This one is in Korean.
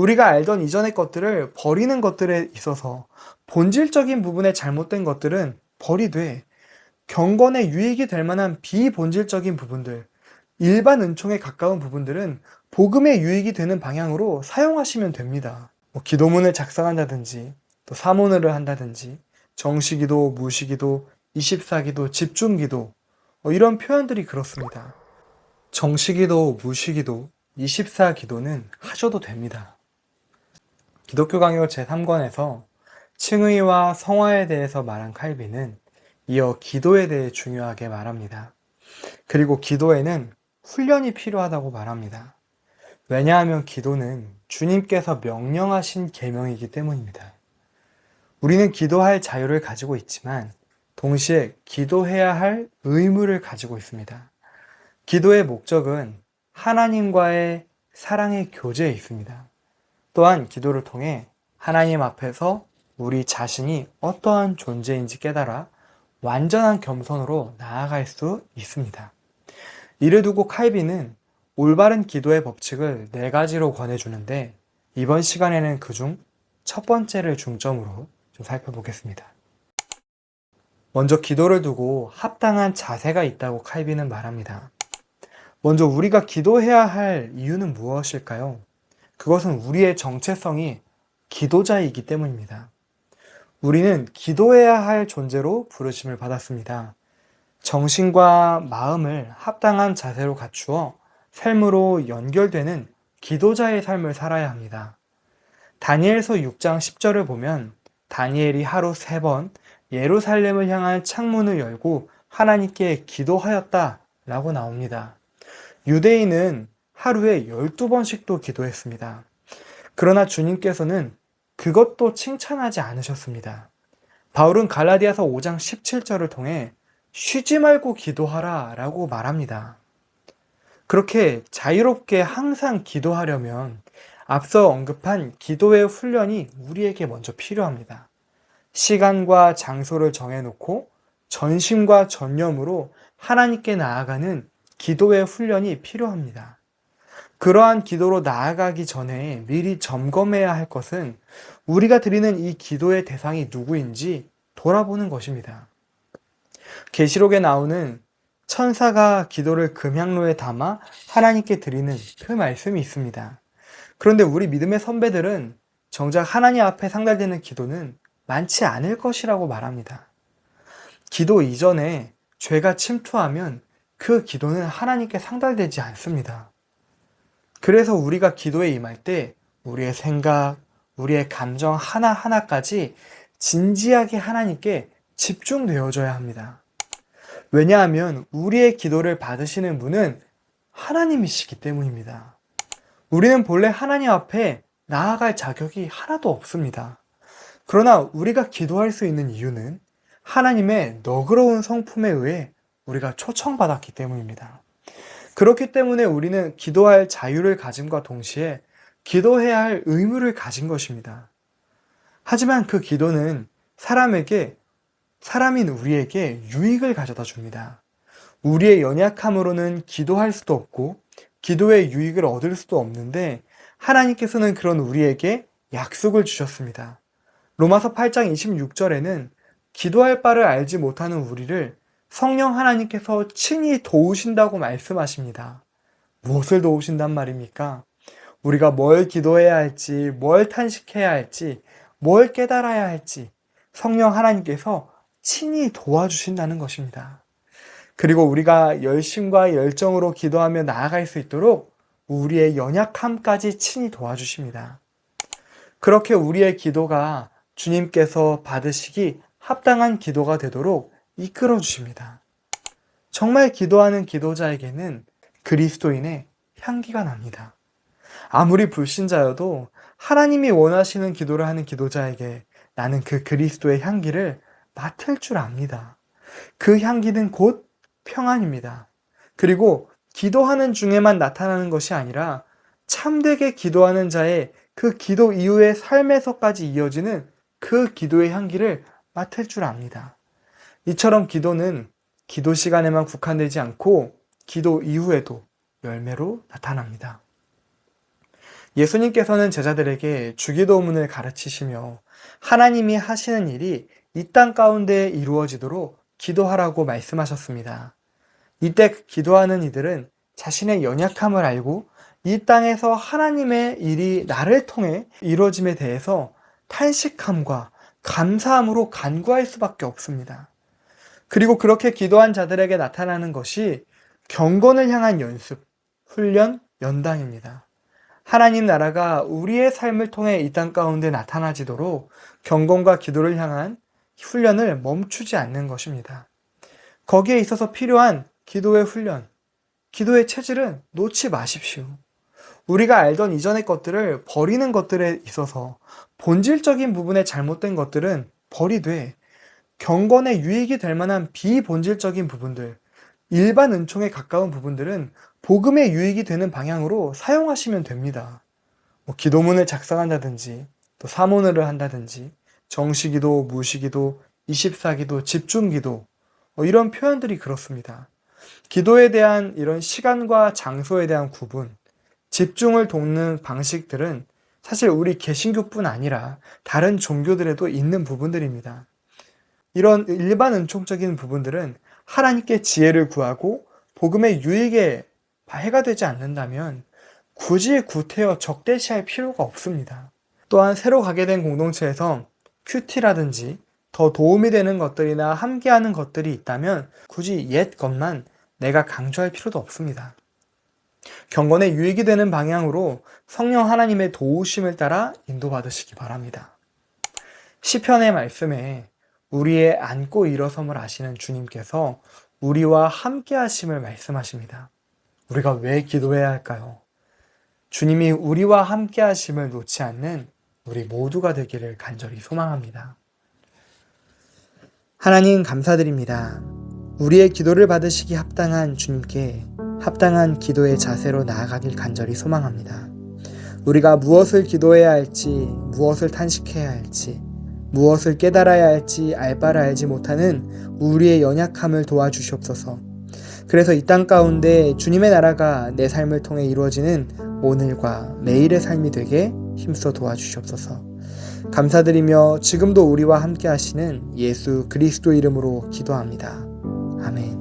우리가 알던 이전의 것들을 버리는 것들에 있어서 본질적인 부분에 잘못된 것들은 버리되 경건에 유익이 될 만한 비본질적인 부분들, 일반 은총에 가까운 부분들은 복음에 유익이 되는 방향으로 사용하시면 됩니다. 기도문을 작성한다든지, 또 사모늘을 한다든지, 정시기도, 무시기도, 24기도, 집중기도, 이런 표현들이 그렇습니다. 정시기도, 무시기도, 24기도는 하셔도 됩니다. 기독교 강요 제3권에서 칭의와 성화에 대해서 말한 칼빈은 이어 기도에 대해 중요하게 말합니다. 그리고 기도에는 훈련이 필요하다고 말합니다. 왜냐하면 기도는 주님께서 명령하신 계명이기 때문입니다. 우리는 기도할 자유를 가지고 있지만 동시에 기도해야 할 의무를 가지고 있습니다. 기도의 목적은 하나님과의 사랑의 교제에 있습니다. 또한 기도를 통해 하나님 앞에서 우리 자신이 어떠한 존재인지 깨달아 완전한 겸손으로 나아갈 수 있습니다. 이를 두고 칼빈은 올바른 기도의 법칙을 4가지로 권해주는데 이번 시간에는 그중 첫 번째를 중점으로 좀 살펴보겠습니다. 먼저 기도를 두고 합당한 자세가 있다고 칼빈은 말합니다. 먼저 우리가 기도해야 할 이유는 무엇일까요? 그것은 우리의 정체성이 기도자이기 때문입니다. 우리는 기도해야 할 존재로 부르심을 받았습니다. 정신과 마음을 합당한 자세로 갖추어 삶으로 연결되는 기도자의 삶을 살아야 합니다. 다니엘서 6장 10절을 보면 다니엘이 하루 3번 예루살렘을 향한 창문을 열고 하나님께 기도하였다 라고 나옵니다. 유대인은 하루에 12번씩도 기도했습니다. 그러나 주님께서는 그것도 칭찬하지 않으셨습니다. 바울은 갈라디아서 5장 17절을 통해 쉬지 말고 기도하라 라고 말합니다. 그렇게 자유롭게 항상 기도하려면 앞서 언급한 기도의 훈련이 우리에게 먼저 필요합니다. 시간과 장소를 정해놓고 전심과 전념으로 하나님께 나아가는 기도의 훈련이 필요합니다. 그러한 기도로 나아가기 전에 미리 점검해야 할 것은 우리가 드리는 이 기도의 대상이 누구인지 돌아보는 것입니다. 계시록에 나오는 천사가 기도를 금향로에 담아 하나님께 드리는 그 말씀이 있습니다. 그런데 우리 믿음의 선배들은 정작 하나님 앞에 상달되는 기도는 많지 않을 것이라고 말합니다. 기도 이전에 죄가 침투하면 그 기도는 하나님께 상달되지 않습니다. 그래서 우리가 기도에 임할 때 우리의 생각, 우리의 감정 하나하나까지 진지하게 하나님께 집중되어져야 합니다. 왜냐하면 우리의 기도를 받으시는 분은 하나님이시기 때문입니다. 우리는 본래 하나님 앞에 나아갈 자격이 하나도 없습니다. 그러나 우리가 기도할 수 있는 이유는 하나님의 너그러운 성품에 의해 우리가 초청받았기 때문입니다. 그렇기 때문에 우리는 기도할 자유를 가짐과 동시에 기도해야 할 의무를 가진 것입니다. 하지만 그 기도는 사람인 우리에게 유익을 가져다 줍니다. 우리의 연약함으로는 기도할 수도 없고 기도의 유익을 얻을 수도 없는데 하나님께서는 그런 우리에게 약속을 주셨습니다. 로마서 8장 26절에는 기도할 바를 알지 못하는 우리를 성령 하나님께서 친히 도우신다고 말씀하십니다. 무엇을 도우신단 말입니까? 우리가 뭘 기도해야 할지, 뭘 탄식해야 할지, 뭘 깨달아야 할지 성령 하나님께서 친히 도와주신다는 것입니다. 그리고 우리가 열심과 열정으로 기도하며 나아갈 수 있도록 우리의 연약함까지 친히 도와주십니다. 그렇게 우리의 기도가 주님께서 받으시기 합당한 기도가 되도록 이끌어 주십니다. 정말 기도하는 기도자에게는 그리스도인의 향기가 납니다. 아무리 불신자여도 하나님이 원하시는 기도를 하는 기도자에게 나는 그 그리스도의 향기를 맡을 줄 압니다. 그 향기는 곧 평안입니다. 그리고 기도하는 중에만 나타나는 것이 아니라 참되게 기도하는 자의 그 기도 이후의 삶에서까지 이어지는 그 기도의 향기를 맡을 줄 압니다. 이처럼 기도는 기도 시간에만 국한되지 않고 기도 이후에도 열매로 나타납니다. 예수님께서는 제자들에게 주기도문을 가르치시며 하나님이 하시는 일이 이 땅 가운데 이루어지도록 기도하라고 말씀하셨습니다. 이때 기도하는 이들은 자신의 연약함을 알고 이 땅에서 하나님의 일이 나를 통해 이루어짐에 대해서 탄식함과 감사함으로 간구할 수밖에 없습니다. 그리고 그렇게 기도한 자들에게 나타나는 것이 경건을 향한 연습, 훈련, 연당입니다. 하나님 나라가 우리의 삶을 통해 이 땅 가운데 나타나지도록 경건과 기도를 향한 훈련을 멈추지 않는 것입니다. 거기에 있어서 필요한 기도의 훈련, 기도의 체질은 놓지 마십시오. 우리가 알던 이전의 것들을 버리는 것들에 있어서 본질적인 부분에 잘못된 것들은 버리되 경건에 유익이 될 만한 비본질적인 부분들, 일반 은총에 가까운 부분들은 복음에 유익이 되는 방향으로 사용하시면 됩니다. 기도문을 작성한다든지 또 사모늘을 한다든지 정시기도, 무시기도, 24기도, 집중기도 이런 표현들이 그렇습니다. 기도에 대한 이런 시간과 장소에 대한 구분, 집중을 돕는 방식들은 사실 우리 개신교뿐 아니라 다른 종교들에도 있는 부분들입니다. 이런 일반 은총적인 부분들은 하나님께 지혜를 구하고 복음의 유익에 해가 되지 않는다면 굳이 구태여 적대시할 필요가 없습니다. 또한 새로 가게 된 공동체에서 큐티라든지 더 도움이 되는 것들이나 함께하는 것들이 있다면 굳이 옛 것만 내가 강조할 필요도 없습니다. 경건에 유익이 되는 방향으로 성령 하나님의 도우심을 따라 인도받으시기 바랍니다. 시편의 말씀에 우리의 앉고 일어섬을 아시는 주님께서 우리와 함께 하심을 말씀하십니다. 우리가 왜 기도해야 할까요? 주님이 우리와 함께 하심을 놓지 않는 우리 모두가 되기를 간절히 소망합니다. 하나님 감사드립니다. 우리의 기도를 받으시기 합당한 주님께 합당한 기도의 자세로 나아가길 간절히 소망합니다. 우리가 무엇을 기도해야 할지, 무엇을 탄식해야 할지, 무엇을 깨달아야 할지 알 바를 알지 못하는 우리의 연약함을 도와주시옵소서. 그래서 이 땅 가운데 주님의 나라가 내 삶을 통해 이루어지는 오늘과 매일의 삶이 되게 힘써 도와주시옵소서. 감사드리며 지금도 우리와 함께 하시는 예수 그리스도 이름으로 기도합니다. 아멘.